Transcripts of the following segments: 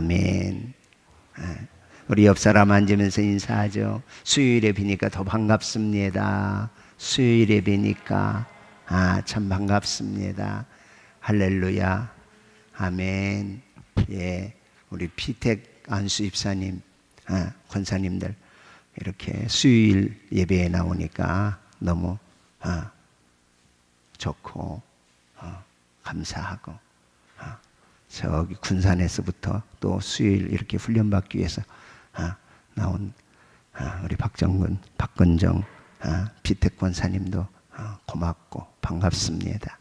아멘. 우리 옆 사람 앉으면서 인사하죠. 수요일에 뵈니까 더 반갑습니다. 수요일에 뵈니까 참 반갑습니다. 할렐루야. 아멘. 예, 우리 피택 안수 입사님, 권사님들 이렇게 수요일 예배에 나오니까 너무 좋고 감사하고, 저기 군산에서부터 또 수요일 이렇게 훈련받기 위해서 나온 우리 박건정 피택 권사님도 고맙고 반갑습니다.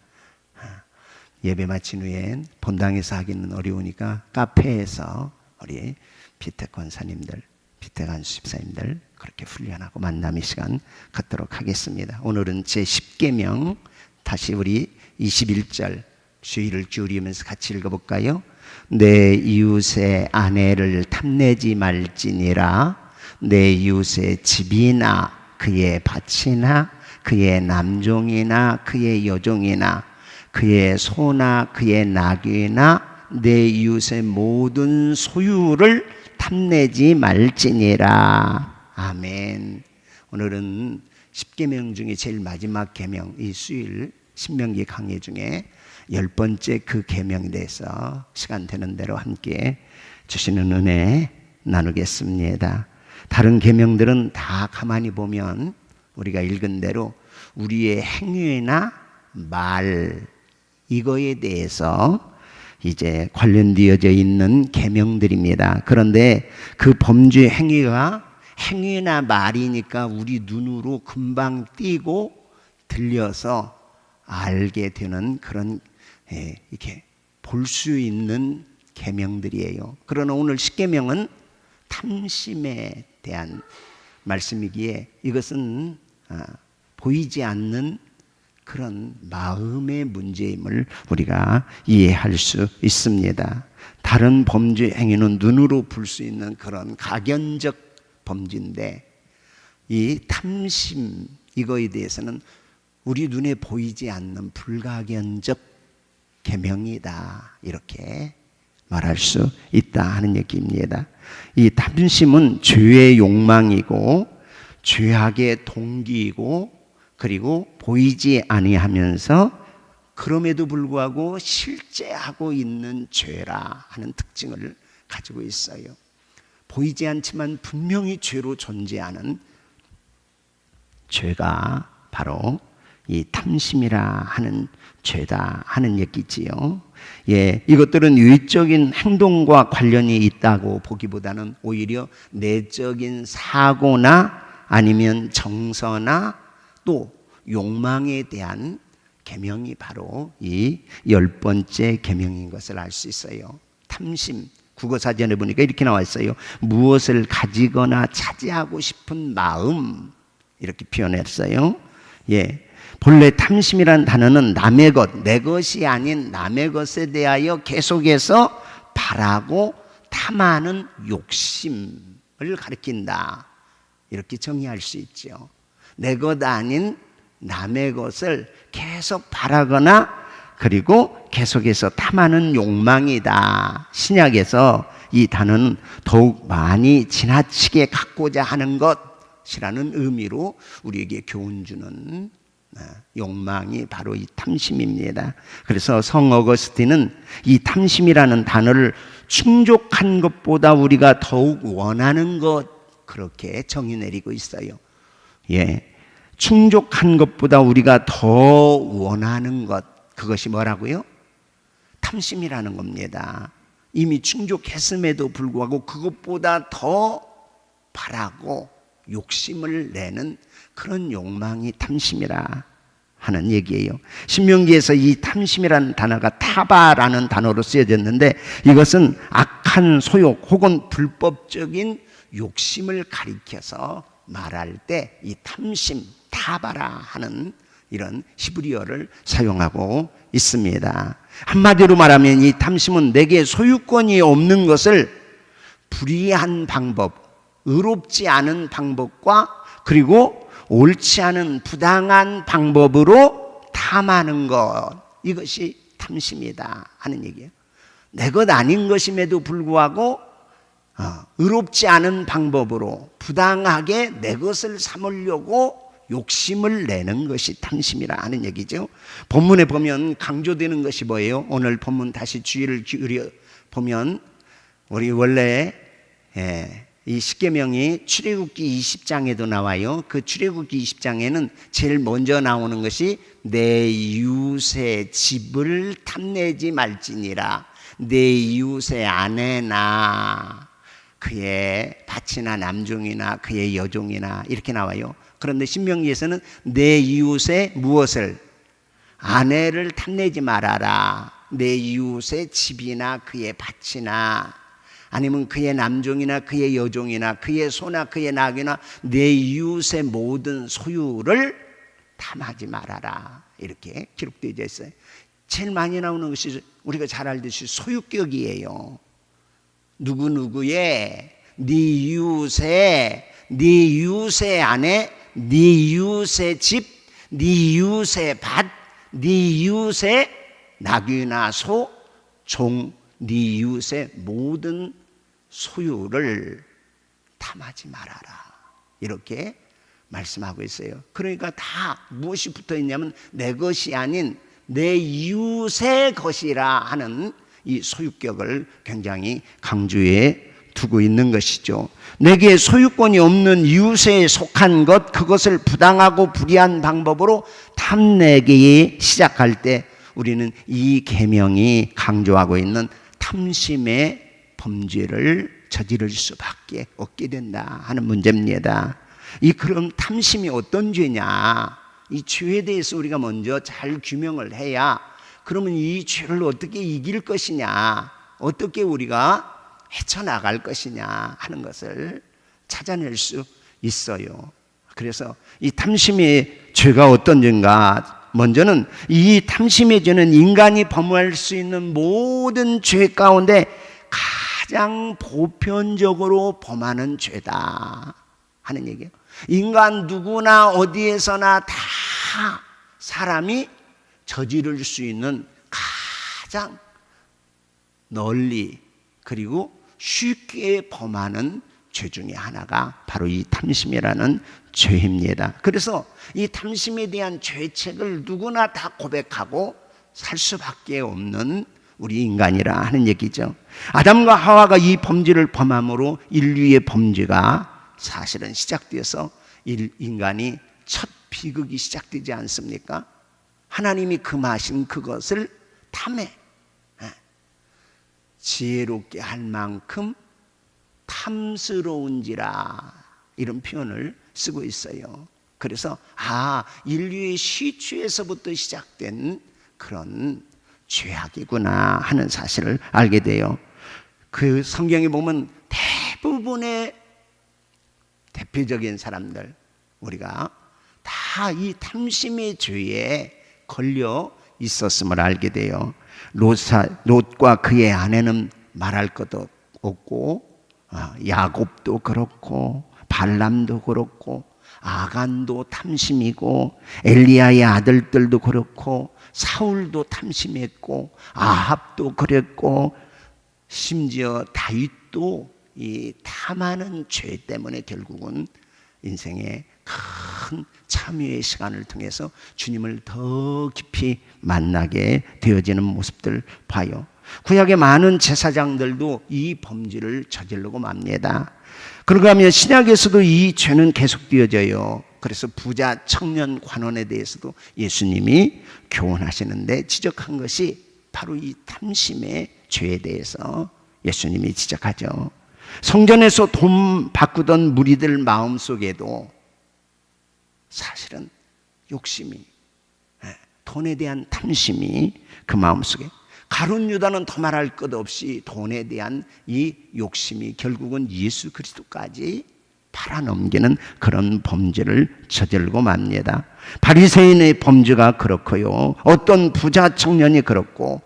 예배 마친 후엔 본당에서 하기는 어려우니까 카페에서 우리 피택 권사님들, 피택 안수 집사님들 그렇게 훈련하고 만남의 시간 갖도록 하겠습니다. 오늘은 제 10계명 다시 우리 21절 주의를 기울이면서 같이 읽어볼까요? 내 이웃의 아내를 탐내지 말지니라. 내 이웃의 집이나 그의 밭이나 그의 남종이나 그의 여종이나 그의 소나 그의 나귀나 내 이웃의 모든 소유를 탐내지 말지니라. 아멘. 오늘은 10계명 중에 제일 마지막 계명, 이 수요일 신명기 강의 중에 10번째 그 계명에 대해서 시간 되는 대로 함께 주시는 은혜 나누겠습니다. 다른 계명들은 다 가만히 보면 우리가 읽은 대로 우리의 행위나 말 이거에 대해서 이제 관련되어져 있는 계명들입니다. 그런데 그 범죄 행위나 말이니까 우리 눈으로 금방 띄고 들려서 알게 되는 그런 이렇게 볼 수 있는 계명들이에요. 그러나 오늘 10계명은 탐심에 대한 말씀이기에 이것은 보이지 않는 그런 마음의 문제임을 우리가 이해할 수 있습니다. 다른 범죄 행위는 눈으로 볼 수 있는 그런 가견적 범죄인데 이 탐심 이거에 대해서는 우리 눈에 보이지 않는 불가견적 계명이다, 이렇게 말할 수 있다 하는 얘기입니다. 이 탐심은 죄의 욕망이고 죄악의 동기이고 그리고 보이지 아니하면서 그럼에도 불구하고 실제 하고 있는 죄라 하는 특징을 가지고 있어요. 보이지 않지만 분명히 죄로 존재하는 죄가 바로 이 탐심이라 하는 죄다 하는 얘기지요. 예, 이것들은 외적인 행동과 관련이 있다고 보기보다는 오히려 내적인 사고나 아니면 정서나 또 욕망에 대한 계명이 바로 이 10번째 계명인 것을 알 수 있어요. 탐심, 국어사전에 보니까 이렇게 나와 있어요. 무엇을 가지거나 차지하고 싶은 마음, 이렇게 표현했어요. 예, 본래 탐심이라는 단어는 남의 것, 내 것이 아닌 남의 것에 대하여 계속해서 바라고 탐하는 욕심을 가리킨다, 이렇게 정의할 수 있죠. 내 것 아닌 남의 것을 계속 바라거나 그리고 계속해서 탐하는 욕망이다. 신약에서 이 단어는 더욱 많이 지나치게 갖고자 하는 것이라는 의미로 우리에게 교훈 주는 욕망이 바로 이 탐심입니다. 그래서 성 어거스틴은 이 탐심이라는 단어를 충족한 것보다 우리가 더욱 원하는 것, 그렇게 정의 내리고 있어요. 예, 충족한 것보다 우리가 더 원하는 것, 그것이 뭐라고요? 탐심이라는 겁니다. 이미 충족했음에도 불구하고 그것보다 더 바라고 욕심을 내는 그런 욕망이 탐심이라 하는 얘기예요. 신명기에서 이 탐심이라는 단어가 타바라는 단어로 쓰여졌는데 이것은 악한 소욕 혹은 불법적인 욕심을 가리켜서 말할 때 이 탐심, 타바라 하는 이런 히브리어를 사용하고 있습니다. 한마디로 말하면 이 탐심은 내게 소유권이 없는 것을 불의한 방법, 의롭지 않은 방법과 그리고 옳지 않은 부당한 방법으로 탐하는 것, 이것이 탐심이다 하는 얘기예요. 내 것 아닌 것임에도 불구하고 의롭지 않은 방법으로 부당하게 내 것을 삼으려고 욕심을 내는 것이 탐심이라 하는 얘기죠. 본문에 보면 강조되는 것이 뭐예요? 오늘 본문 다시 주의를 기울여 보면 우리 원래 이 십계명이 출애굽기 20장에도 나와요. 그 출애굽기 20장에는 제일 먼저 나오는 것이 내 이웃의 집을 탐내지 말지니라. 내 이웃의 아내나 그의 밭이나 남종이나 그의 여종이나 이렇게 나와요. 그런데 신명기에서는 내 이웃의 무엇을? 아내를 탐내지 말아라. 내 이웃의 집이나 그의 밭이나 아니면 그의 남종이나 그의 여종이나 그의 소나 그의 낙이나 내 이웃의 모든 소유를 탐하지 말아라. 이렇게 기록되어 있어요. 제일 많이 나오는 것이 우리가 잘 알듯이 소유격이에요. 누구누구의 네 이웃의 아내, 네 이웃의 집, 네 이웃의 밭, 네 이웃의 낙이나 소, 종, 네 이웃의 모든 소유를 탐하지 말아라. 이렇게 말씀하고 있어요. 그러니까 다 무엇이 붙어 있냐면 내 것이 아닌 내 이웃의 것이라 하는 이 소유격을 굉장히 강조해 두고 있는 것이죠. 내게 소유권이 없는 이웃에 속한 것, 그것을 부당하고 불의한 방법으로 탐내기 시작할 때 우리는 이 계명이 강조하고 있는 탐심의 범죄를 저지를 수밖에 없게 된다 하는 문제입니다. 이 그럼 탐심이 어떤 죄냐? 이 죄에 대해서 우리가 먼저 잘 규명을 해야 그러면 이 죄를 어떻게 이길 것이냐, 어떻게 우리가 헤쳐나갈 것이냐 하는 것을 찾아낼 수 있어요. 그래서 이 탐심의 죄가 어떤 죄인가? 먼저는 이 탐심의 죄는 인간이 범할 수 있는 모든 죄 가운데 가장 보편적으로 범하는 죄다 하는 얘기예요. 인간 누구나 어디에서나 다 사람이 저지를 수 있는 가장 널리 그리고 쉽게 범하는 죄 중에 하나가 바로 이 탐심이라는 죄입니다. 그래서 이 탐심에 대한 죄책을 누구나 다 고백하고 살 수밖에 없는 우리 인간이라 하는 얘기죠. 아담과 하와가 이 범죄를 범함으로 인류의 범죄가 사실은 시작되어서 인간이 첫 비극이 시작되지 않습니까? 하나님이 금하신 그것을 탐해 지혜롭게 할 만큼 탐스러운지라 이런 표현을 쓰고 있어요. 그래서 인류의 시초에서부터 시작된 그런 죄악이구나 하는 사실을 알게 돼요. 그 성경에 보면 대부분의 대표적인 사람들 우리가 다 이 탐심의 죄에 걸려 있었음을 알게 돼요. 롯과 그의 아내는 말할 것도 없고 야곱도 그렇고 발람도 그렇고 아간도 탐심이고 엘리야의 아들들도 그렇고 사울도 탐심했고 아합도 그랬고 심지어 다윗도 이 탐하는 죄 때문에 결국은 인생의 큰 참회의 시간을 통해서 주님을 더 깊이 만나게 되어지는 모습들 봐요. 구약의 많은 제사장들도 이 범죄를 저지르고 맙니다. 그런가 하면 신약에서도 이 죄는 계속되어져요. 그래서 부자 청년 관원에 대해서도 예수님이 교훈하시는데 지적한 것이 바로 이 탐심의 죄에 대해서 예수님이 지적하죠. 성전에서 돈 바꾸던 무리들 마음속에도 사실은 욕심이, 돈에 대한 탐심이 그 마음속에, 가룟 유다는 더 말할 것 없이 돈에 대한 이 욕심이 결국은 예수 그리스도까지 팔아넘기는 그런 범죄를 저지르고 맙니다. 바리새인의 범죄가 그렇고요, 어떤 부자 청년이 그렇고,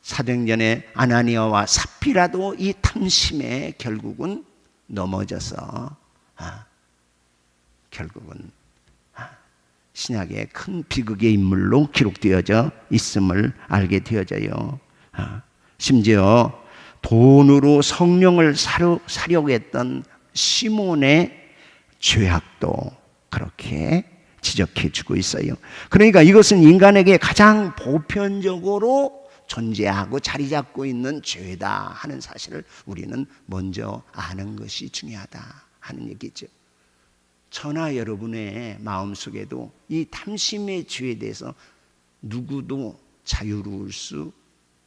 사도행전의 아나니아와 삽비라도 이 탐심에 결국은 넘어져서 결국은 신약의 큰 비극의 인물로 기록되어져 있음을 알게 되어져요. 심지어 돈으로 성령을 사려고 했던 시몬의 죄악도 그렇게 지적해 주고 있어요. 그러니까 이것은 인간에게 가장 보편적으로 존재하고 자리 잡고 있는 죄다 하는 사실을 우리는 먼저 아는 것이 중요하다 하는 얘기죠. 저나 여러분의 마음속에도 이 탐심의 죄에 대해서 누구도 자유로울 수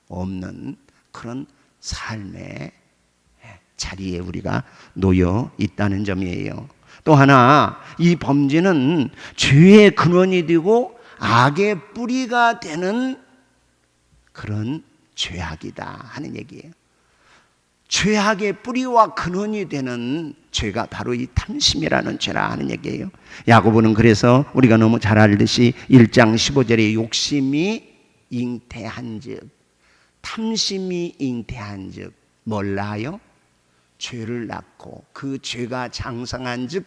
없는 그런 삶의 자리에 우리가 놓여 있다는 점이에요. 또 하나, 이 범죄는 죄의 근원이 되고 악의 뿌리가 되는 그런 죄악이다 하는 얘기예요. 죄악의 뿌리와 근원이 되는 죄가 바로 이 탐심이라는 죄라 하는 얘기예요. 야고보는 그래서 우리가 너무 잘 알듯이 1장 15절에 욕심이 잉태한즉, 탐심이 잉태한즉 몰라요? 죄를 낳고 그 죄가 장성한즉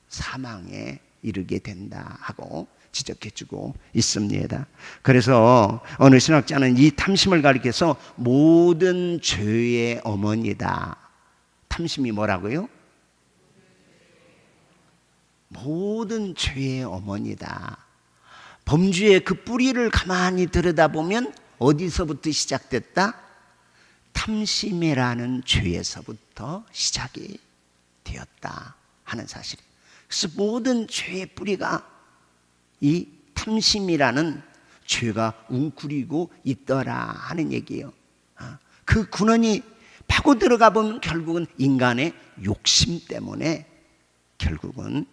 사망에 이르게 된다 하고 지적해주고 있습니다. 그래서 어느 신학자는 이 탐심을 가리켜서 모든 죄의 어머니다. 탐심이 뭐라고요? 모든 죄의 어머니다. 범죄의 그 뿌리를 가만히 들여다보면 어디서부터 시작됐다? 탐심이라는 죄에서부터 시작이 되었다 하는 사실이에요. 그래서 모든 죄의 뿌리가 이 탐심이라는 죄가 웅크리고 있더라 하는 얘기예요. 그 근원이 파고 들어가 보면 결국은 인간의 욕심 때문에 결국은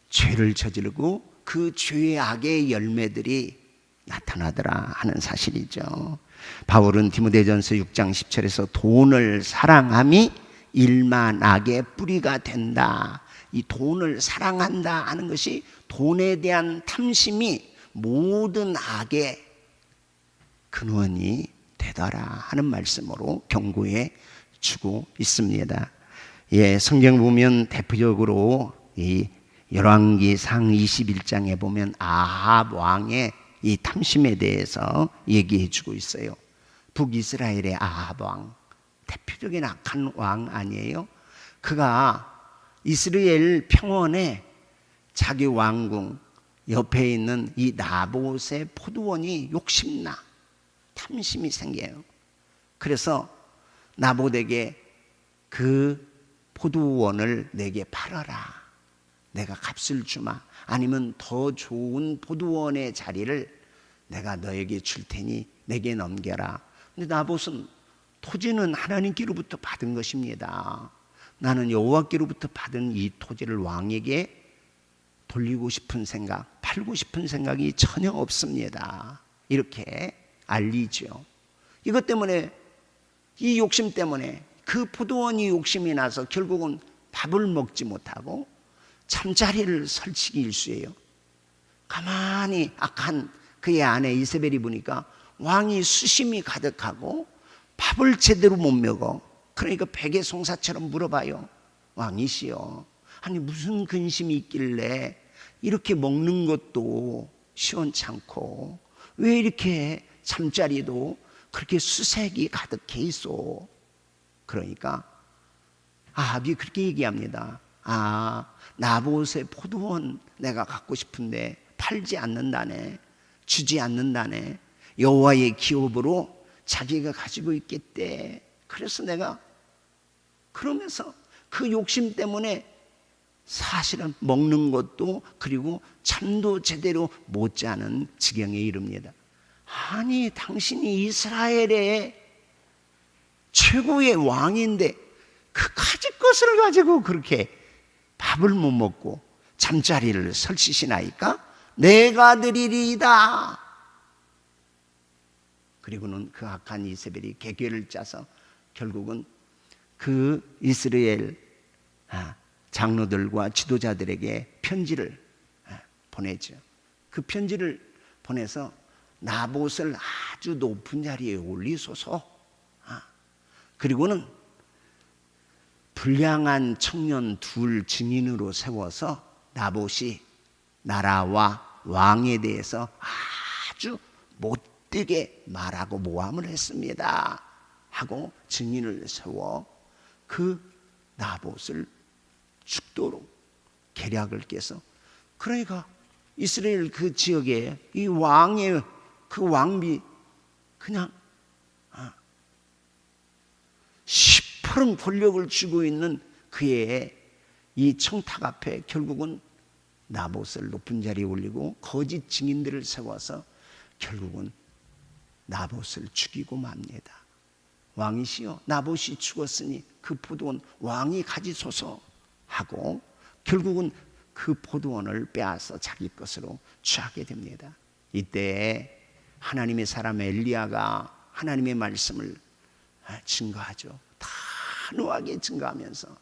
죄를 저지르고 그 죄의 악의 열매들이 나타나더라 하는 사실이죠. 바울은 디모데전서 6장 10절에서 돈을 사랑함이 일만 악의 뿌리가 된다. 이 돈을 사랑한다 하는 것이 돈에 대한 탐심이 모든 악의 근원이 되더라 하는 말씀으로 경고해 주고 있습니다. 예, 성경 보면 대표적으로 이 열왕기상 21장에 보면 아합 왕의 이 탐심에 대해서 얘기해 주고 있어요. 북이스라엘의 아합 왕, 대표적인 악한 왕 아니에요? 그가 이스라엘 평원에 자기 왕궁 옆에 있는 이 나봇의 포도원이 욕심나 탐심이 생겨요. 그래서 나봇에게 그 포도원을 내게 팔아라. 내가 값을 주마. 아니면 더 좋은 포도원의 자리를 내가 너에게 줄 테니 내게 넘겨라. 근데 나봇은 토지는 하나님께로부터 받은 것입니다. 나는 여호와께로부터 받은 이 토지를 왕에게 돌리고 싶은 생각, 팔고 싶은 생각이 전혀 없습니다. 이렇게 알리죠. 이것 때문에, 이 욕심 때문에 그 포도원이 욕심이 나서 결국은 밥을 먹지 못하고 잠자리를 설치기 일쑤예요. 가만히 악한 그의 아내 이세벨이 보니까 왕이 수심이 가득하고 밥을 제대로 못 먹어. 그러니까 백의송사처럼 물어봐요. 왕이시여, 아니 무슨 근심이 있길래 이렇게 먹는 것도 시원찮고 왜 이렇게 잠자리도 그렇게 수색이 가득해 있어? 그러니까 아합이 그렇게 얘기합니다. 나봇의 포도원 내가 갖고 싶은데 팔지 않는다네, 주지 않는다네. 여호와의 기업으로 자기가 가지고 있겠대. 그래서 내가, 그러면서 그 욕심 때문에 사실은 먹는 것도 그리고 잠도 제대로 못 자는 지경에 이릅니다. 아니 당신이 이스라엘의 최고의 왕인데 그 가지 것을 가지고 그렇게 밥을 못 먹고 잠자리를 설치시나이까? 내가 드리리이다. 그리고는 그 악한 이세벨이 계획을 짜서 결국은 그 이스라엘 장로들과 지도자들에게 편지를 보내죠. 그 편지를 보내서 나봇을 아주 높은 자리에 올리소서. 그리고는 불량한 청년 둘 증인으로 세워서 나봇이 나라와 왕에 대해서 아주 못된 못되게 말하고 모함을 했습니다 하고 증인을 세워 그 나봇을 죽도록 계략을 깨서, 그러니까 이스라엘 그 지역에 이 왕의 그 왕비 그냥 시퍼런 권력을 쥐고 있는 그의 이 청탁 앞에 결국은 나봇을 높은 자리에 올리고 거짓 증인들을 세워서 결국은 나봇을 죽이고 맙니다. 왕이시여, 나봇이 죽었으니 그 포도원 왕이 가지소서 하고 결국은 그 포도원을 빼앗아 자기 것으로 취하게 됩니다. 이때 하나님의 사람 엘리야가 하나님의 말씀을 증거하죠. 단호하게 증거하면서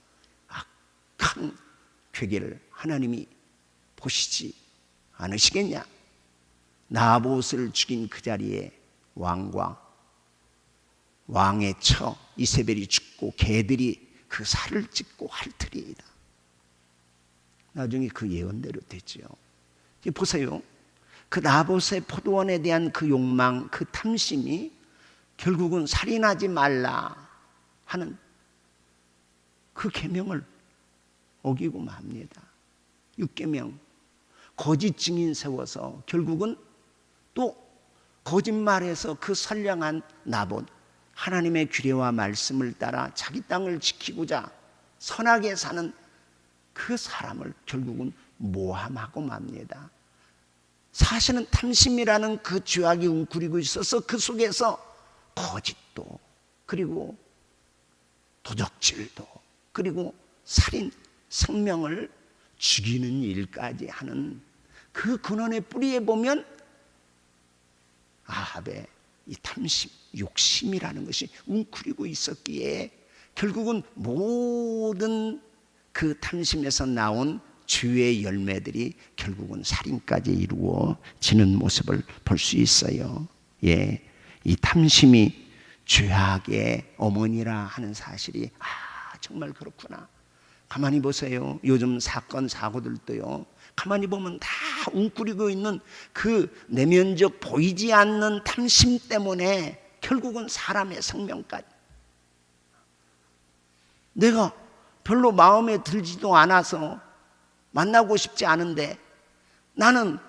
악한 괴계를 하나님이 보시지 않으시겠냐? 나봇을 죽인 그 자리에 왕과 왕의 처 이세벨이 죽고 개들이 그 살을 찢고 핥으리이다. 나중에 그 예언대로 됐죠. 보세요. 그 나봇의 포도원에 대한 그 욕망, 그 탐심이 결국은 살인하지 말라 하는 그 계명을 어기고 맙니다. 6계명 거짓 증인 세워서 결국은 또 거짓말해서 그 선량한 나봇, 하나님의 규례와 말씀을 따라 자기 땅을 지키고자 선하게 사는 그 사람을 결국은 모함하고 맙니다. 사실은 탐심이라는 그 죄악이 웅크리고 있어서 그 속에서 거짓도, 그리고 도적질도, 그리고 살인, 생명을 죽이는 일까지 하는 그 근원의 뿌리에 보면 아합의 이 탐심, 욕심이라는 것이 웅크리고 있었기에 결국은 모든 그 탐심에서 나온 죄의 열매들이 결국은 살인까지 이루어지는 모습을 볼 수 있어요. 예, 이 탐심이 죄악의 어머니라 하는 사실이 정말 그렇구나. 가만히 보세요. 요즘 사건 사고들도요, 가만히 보면 다 웅크리고 있는 그 내면적 보이지 않는 탐심 때문에 결국은 사람의 생명까지, 내가 별로 마음에 들지도 않아서 만나고 싶지 않은데 나는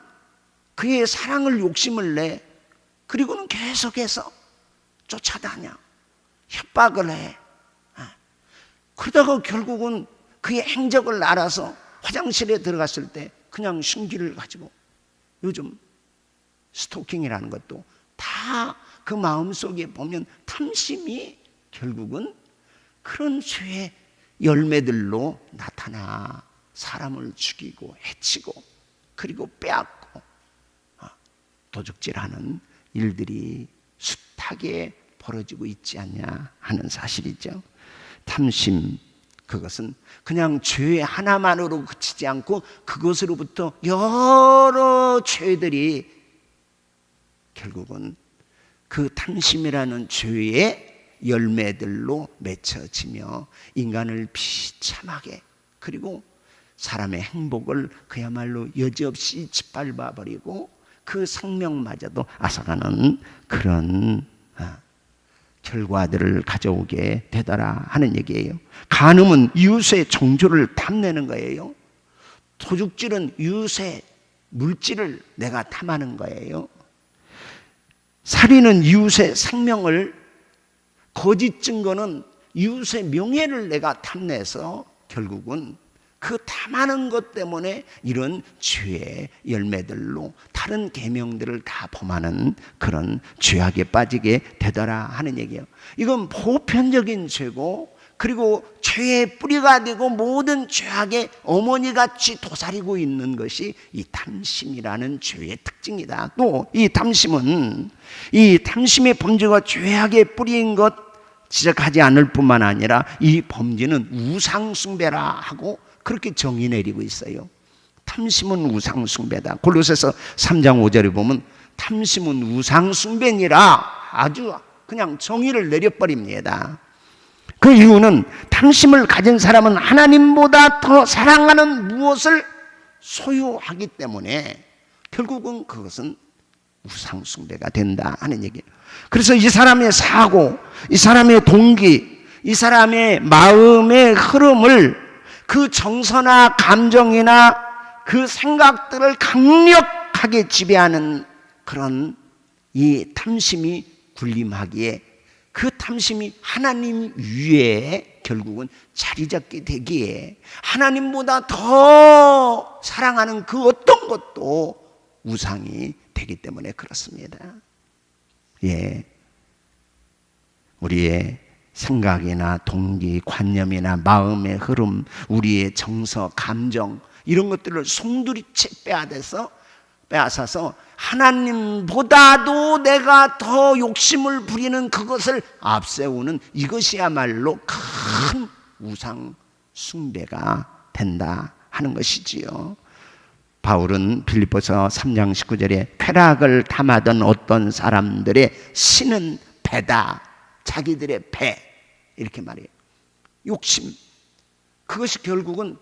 그의 사랑을 욕심을 내, 그리고는 계속해서 쫓아다녀, 협박을 해. 그러다가 결국은 그의 행적을 알아서 화장실에 들어갔을 때 그냥 흉기를 가지고, 요즘 스토킹이라는 것도 다 그 마음속에 보면 탐심이 결국은 그런 죄의 열매들로 나타나 사람을 죽이고 해치고 그리고 빼앗고 도적질하는 일들이 숱하게 벌어지고 있지 않냐 하는 사실이죠. 탐심, 그것은 그냥 죄 하나만으로 그치지 않고 그것으로부터 여러 죄들이 결국은 그 탐심이라는 죄의 열매들로 맺혀지며 인간을 비참하게, 그리고 사람의 행복을 그야말로 여지없이 짓밟아버리고 그 생명마저도 앗아가는 그런 결과들을 가져오게 되더라 하는 얘기예요. 간음은 이웃의 정조를 탐내는 거예요. 도둑질은 이웃의 물질을 내가 탐하는 거예요. 살인은 이웃의 생명을, 거짓 증거는 이웃의 명예를 내가 탐내서 결국은 그 탐하는 것 때문에 이런 죄의 열매들로 다른 계명들을 다 범하는 그런 죄악에 빠지게 되더라 하는 얘기예요. 이건 보편적인 죄고, 그리고 죄의 뿌리가 되고 모든 죄악의 어머니같이 도사리고 있는 것이 이 탐심이라는 죄의 특징이다. 또 이 탐심은, 이 탐심의 범죄가 죄악의 뿌리인 것 지적하지 않을 뿐만 아니라 이 범죄는 우상숭배라 하고 그렇게 정의 내리고 있어요. 탐심은 우상숭배다. 골로새서 3장 5절에 보면 탐심은 우상숭배니라 아주 그냥 정의를 내려버립니다. 그 이유는 탐심을 가진 사람은 하나님보다 더 사랑하는 무엇을 소유하기 때문에 결국은 그것은 우상 숭배가 된다 하는 얘기예요. 그래서 이 사람의 사고, 이 사람의 동기, 이 사람의 마음의 흐름을 그 정서나 감정이나 그 생각들을 강력하게 지배하는 그런 이 탐심이 군림하기에, 그 탐심이 하나님 위에 결국은 자리 잡게 되기에 하나님보다 더 사랑하는 그 어떤 것도 우상이 되기 때문에 그렇습니다. 예, 우리의 생각이나 동기, 관념이나 마음의 흐름, 우리의 정서, 감정 이런 것들을 송두리째 빼앗아서 하나님보다도 내가 더 욕심을 부리는 그것을 앞세우는, 이것이야말로 큰 우상 숭배가 된다 하는 것이지요. 바울은 빌립보서 3장 19절에 쾌락을 탐하던 어떤 사람들의 신은 배다, 자기들의 배, 이렇게 말해요. 욕심, 그것이 결국은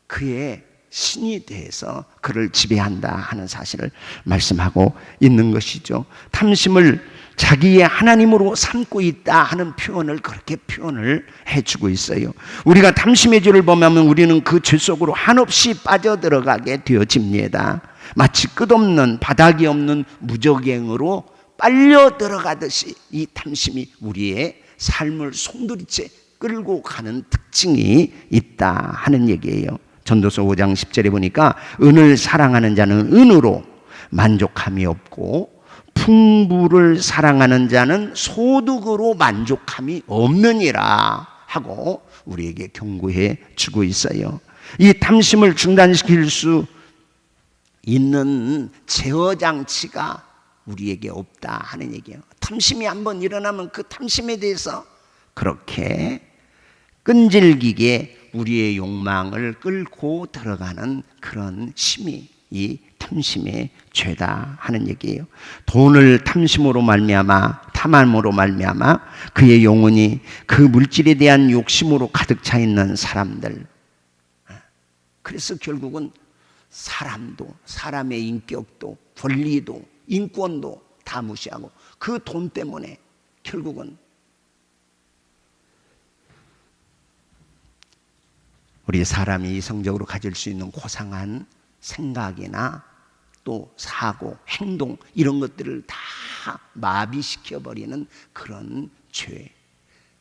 그의 신이 돼서 그를 지배한다 하는 사실을 말씀하고 있는 것이죠. 탐심을 자기의 하나님으로 삼고 있다 하는 표현을 그렇게 표현을 해주고 있어요. 우리가 탐심의 죄를 범하면 우리는 그 죄 속으로 한없이 빠져들어가게 되어집니다. 마치 끝없는 바닥이 없는 무적행으로 빨려 들어가듯이 이 탐심이 우리의 삶을 송두리째 끌고 가는 특징이 있다 하는 얘기예요. 전도서 5장 10절에 보니까 은을 사랑하는 자는 은으로 만족함이 없고 풍부를 사랑하는 자는 소득으로 만족함이 없느니라 하고 우리에게 경고해 주고 있어요. 이 탐심을 중단시킬 수 있는 제어장치가 우리에게 없다 하는 얘기예요. 탐심이 한번 일어나면 그 탐심에 대해서 그렇게 끈질기게 우리의 욕망을 끌고 들어가는 그런 심이 이 탐심의 죄다 하는 얘기예요. 돈을 탐심으로 말미암아, 탐함으로 말미암아 그의 영혼이 그 물질에 대한 욕심으로 가득 차 있는 사람들, 그래서 결국은 사람도, 사람의 인격도, 권리도, 인권도 다 무시하고 그 돈 때문에 결국은 우리 사람이 이성적으로 가질 수 있는 고상한 생각이나 또 사고, 행동 이런 것들을 다 마비시켜버리는 그런 죄,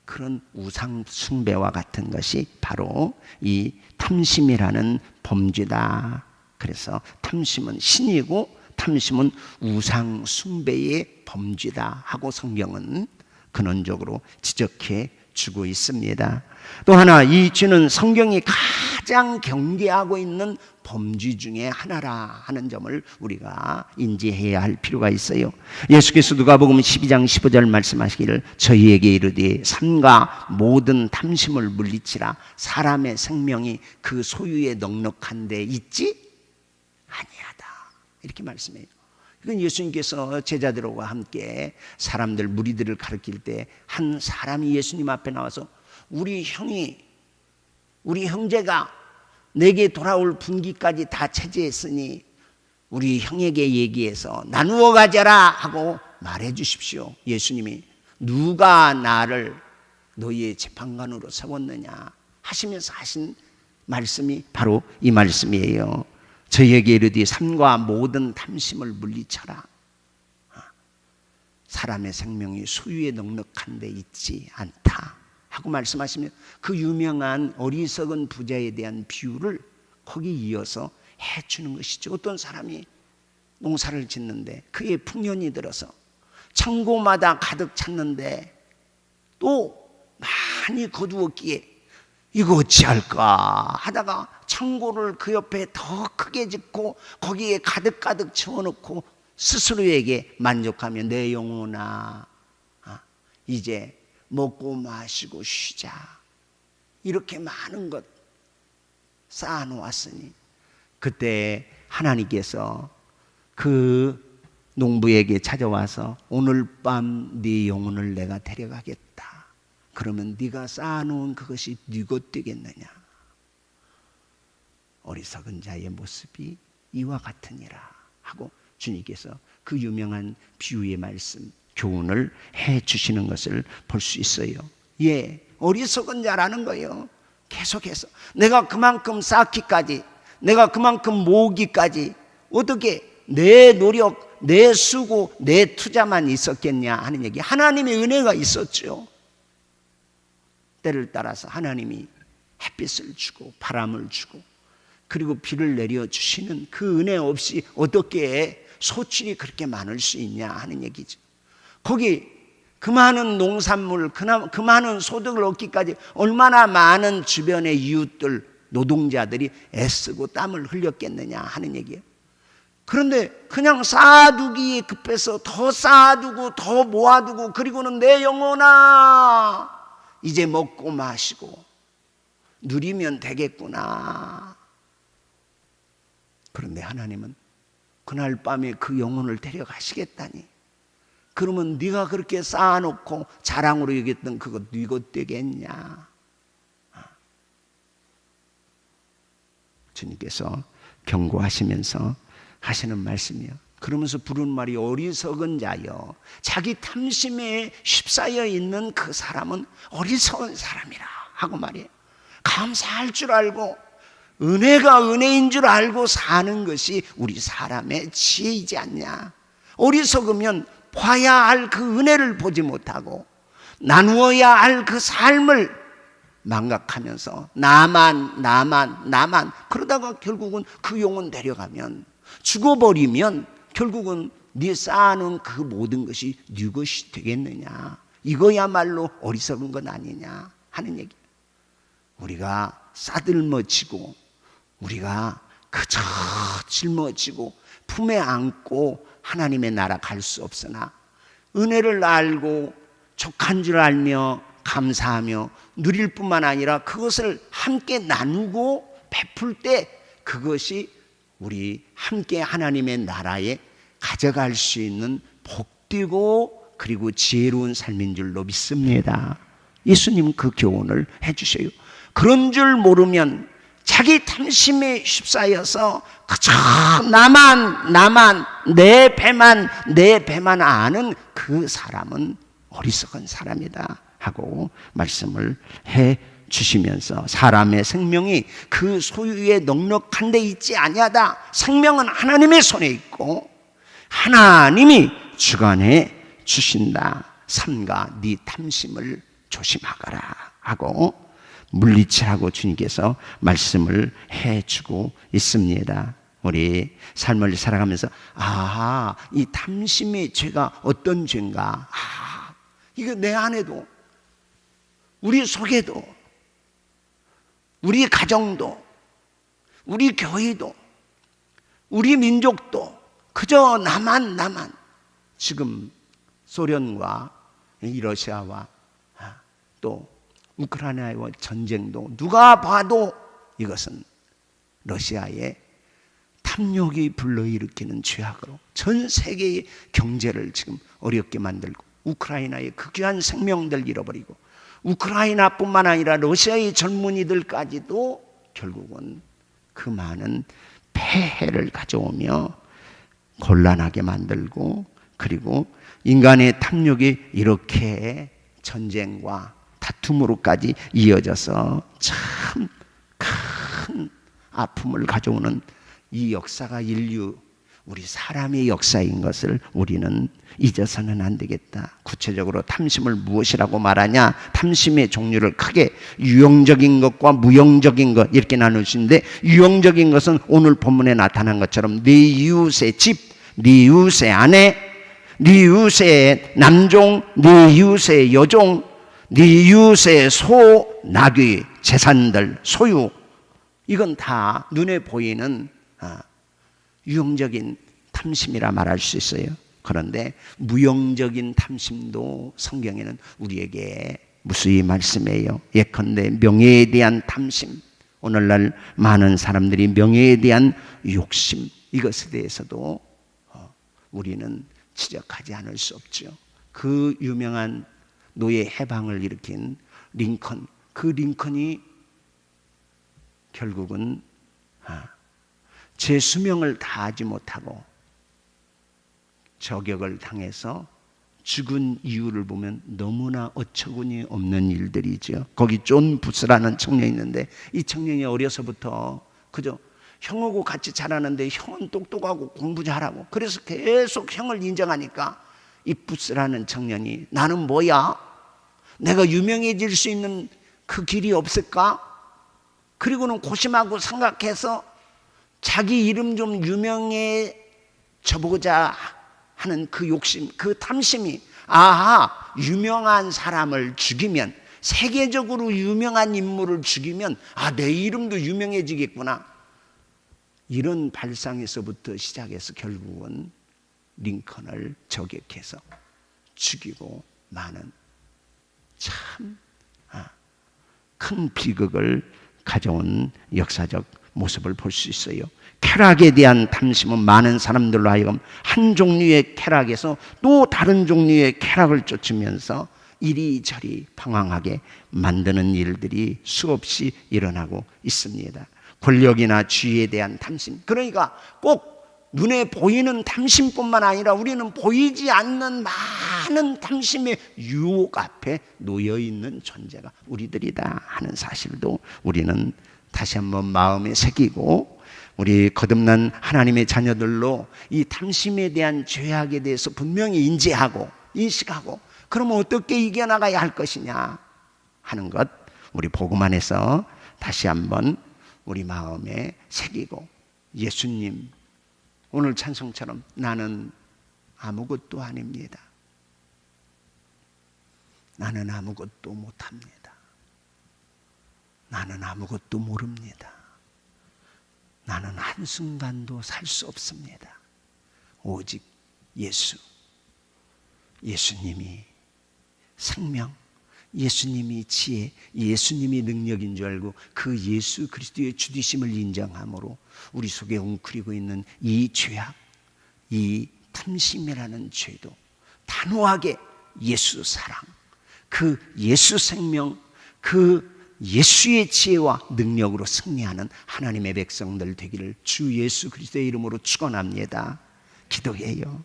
그런 우상 숭배와 같은 것이 바로 이 탐심이라는 범죄다. 그래서 탐심은 신이고 탐심은 우상 숭배의 범죄다 하고 성경은 근원적으로 지적해 주고 있습니다. 또 하나, 이 죄는 성경이 가장 경계하고 있는 범죄 중에 하나라 하는 점을 우리가 인지해야 할 필요가 있어요. 예수께서 누가복음 12장 15절 말씀하시기를 저희에게 이르되 삼가 모든 탐심을 물리치라 사람의 생명이 그 소유에 넉넉한 데 있지 아니하다, 이렇게 말씀해요. 이건 예수님께서 제자들과 함께 사람들, 무리들을 가르칠 때 한 사람이 예수님 앞에 나와서 우리 형제가 내게 돌아올 분기까지 다 차지했으니 우리 형에게 얘기해서 나누어 가져라 하고 말해 주십시오. 예수님이 누가 나를 너희의 재판관으로 세웠느냐 하시면서 하신 말씀이 바로 이 말씀이에요. 저희에게 이르되 삼가 모든 탐심을 물리쳐라. 사람의 생명이 소유에 넉넉한 데 있지 않다 하고 말씀하시면 그 유명한 어리석은 부자에 대한 비유를 거기 이어서 해주는 것이죠. 어떤 사람이 농사를 짓는데 그의 풍년이 들어서 창고마다 가득 찼는데 또 많이 거두었기에 이거 어찌할까 하다가 창고를 그 옆에 더 크게 짓고 거기에 가득 채워놓고 스스로에게 만족하며 내 영혼아 이제 먹고 마시고 쉬자, 이렇게 많은 것 쌓아놓았으니 그때 하나님께서 그 농부에게 찾아와서 오늘 밤 네 영혼을 내가 데려가겠다. 그러면 네가 쌓아놓은 그것이 네 것 되겠느냐. 어리석은 자의 모습이 이와 같으니라 하고 주님께서 그 유명한 비유의 말씀, 교훈을 해 주시는 것을 볼 수 있어요. 예, 어리석은 자라는 거예요. 계속해서 내가 그만큼 쌓기까지, 내가 그만큼 모으기까지 어떻게 내 노력, 내 수고, 내 투자만 있었겠냐 하는 얘기. 하나님의 은혜가 있었죠. 때를 따라서 하나님이 햇빛을 주고 바람을 주고 그리고 비를 내려주시는 그 은혜 없이 어떻게 소출이 그렇게 많을 수 있냐 하는 얘기죠. 거기 그 많은 농산물, 그 많은 소득을 얻기까지 얼마나 많은 주변의 이웃들, 노동자들이 애쓰고 땀을 흘렸겠느냐 하는 얘기예요. 그런데 그냥 쌓아두기에 급해서 더 쌓아두고 더 모아두고 그리고는 내 영혼아 이제 먹고 마시고 누리면 되겠구나. 그런데 하나님은 그날 밤에 그 영혼을 데려가시겠다니. 그러면 네가 그렇게 쌓아놓고 자랑으로 여겼던 그거 네 것 되겠냐. 주님께서 경고하시면서 하시는 말씀이요. 그러면서 부르는 말이 어리석은 자여, 자기 탐심에 휩싸여 있는 그 사람은 어리석은 사람이라 하고 말이에요. 감사할 줄 알고 은혜가 은혜인 줄 알고 사는 것이 우리 사람의 지혜이지 않냐. 어리석으면 봐야 할 그 은혜를 보지 못하고 나누어야 할 그 삶을 망각하면서 나만 그러다가 결국은 그 영혼 데려가면 죽어버리면 결국은 네 쌓아놓은 그 모든 것이 네 것이 되겠느냐. 이거야말로 어리석은 것 아니냐 하는 얘기. 우리가 싸들머지고 우리가 그저 짊어지고 품에 안고 하나님의 나라 갈 수 없으나 은혜를 알고 족한 줄 알며 감사하며 누릴 뿐만 아니라 그것을 함께 나누고 베풀 때 그것이 우리 함께 하나님의 나라에 가져갈 수 있는 복되고 그리고 지혜로운 삶인 줄로 믿습니다. 예수님 그 교훈을 해주셔요. 그런 줄 모르면 자기 탐심에 휩싸여서 그저 나만 내 배만 아는 그 사람은 어리석은 사람이다 하고 말씀을 해 주시면서 사람의 생명이 그 소유에 넉넉한 데 있지 아니하다. 생명은 하나님의 손에 있고 하나님이 주관해 주신다. 삼가 네 탐심을 조심하거라 하고 물리치라고 주님께서 말씀을 해주고 있습니다. 우리 삶을 살아가면서 이 탐심의 죄가 어떤 죄인가. 이거 내 안에도 우리 속에도 우리 가정도 우리 교회도 우리 민족도 그저 나만 지금 소련과 이 러시아와 또 우크라이나의 전쟁도 누가 봐도 이것은 러시아의 탐욕이 불러일으키는 죄악으로 전 세계의 경제를 지금 어렵게 만들고 우크라이나의 그 귀한 생명들 잃어버리고 우크라이나뿐만 아니라 러시아의 젊은이들까지도 결국은 그 많은 폐해를 가져오며 곤란하게 만들고 그리고 인간의 탐욕이 이렇게 전쟁과 다툼으로까지 이어져서 참 큰 아픔을 가져오는 이 역사가 인류 우리 사람의 역사인 것을 우리는 잊어서는 안 되겠다. 구체적으로 탐심을 무엇이라고 말하냐? 탐심의 종류를 크게 유형적인 것과 무형적인 것 이렇게 나눌 수 있는데 유형적인 것은 오늘 본문에 나타난 것처럼 네 이웃의 집, 네 이웃의 아내, 네 이웃의 남종, 네 이웃의 여종, 네 이웃의 소, 나귀, 재산들, 소유 이건 다 눈에 보이는 유형적인 탐심이라 말할 수 있어요. 그런데 무형적인 탐심도 성경에는 우리에게 무수히 말씀해요. 예컨대 명예에 대한 탐심, 오늘날 많은 사람들이 명예에 대한 욕심 이것에 대해서도 우리는 지적하지 않을 수 없죠. 그 유명한 노예 해방을 일으킨 링컨, 그 링컨이 결국은 제 수명을 다하지 못하고 저격을 당해서 죽은 이유를 보면 너무나 어처구니 없는 일들이죠. 거기 존 부스라는 청년이 있는데 이 청년이 어려서부터 그저 형하고 같이 자라는데 형은 똑똑하고 공부 잘하고 그래서 계속 형을 인정하니까 이 부스라는 청년이 나는 뭐야? 내가 유명해질 수 있는 그 길이 없을까? 그리고는 고심하고 생각해서 자기 이름 좀 유명해져보자 하는 그 욕심, 그 탐심이 아하, 유명한 사람을 죽이면 세계적으로 유명한 인물을 죽이면 내 이름도 유명해지겠구나. 이런 발상에서부터 시작해서 결국은 링컨을 저격해서 죽이고 마는 참 큰 비극을 가져온 역사적 모습을 볼 수 있어요. 쾌락에 대한 탐심은 많은 사람들로 하여금 한 종류의 쾌락에서 또 다른 종류의 쾌락을 쫓으면서 이리저리 방황하게 만드는 일들이 수없이 일어나고 있습니다. 권력이나 지위에 대한 탐심, 그러니까 꼭 눈에 보이는 탐심뿐만 아니라 우리는 보이지 않는 많은 탐심의 유혹 앞에 놓여있는 존재가 우리들이다 하는 사실도 우리는 다시 한번 마음에 새기고, 우리 거듭난 하나님의 자녀들로 이 탐심에 대한 죄악에 대해서 분명히 인지하고 인식하고, 그러면 어떻게 이겨나가야 할 것이냐 하는 것, 우리 복음 안에서 다시 한번 우리 마음에 새기고, 예수님 오늘 찬송처럼 나는 아무것도 아닙니다. 나는 아무것도 못합니다. 나는 아무것도 모릅니다. 나는 한순간도 살 수 없습니다. 오직 예수님이 생명, 예수님이 지혜, 예수님이 능력인 줄 알고 그 예수 그리스도의 주디심을 인정함으로 우리 속에 웅크리고 있는 이 죄악, 이 탐심이라는 죄도 단호하게 예수 사랑, 그 예수 생명, 그 예수의 지혜와 능력으로 승리하는 하나님의 백성들 되기를 주 예수 그리스도의 이름으로 축원합니다. 기도해요.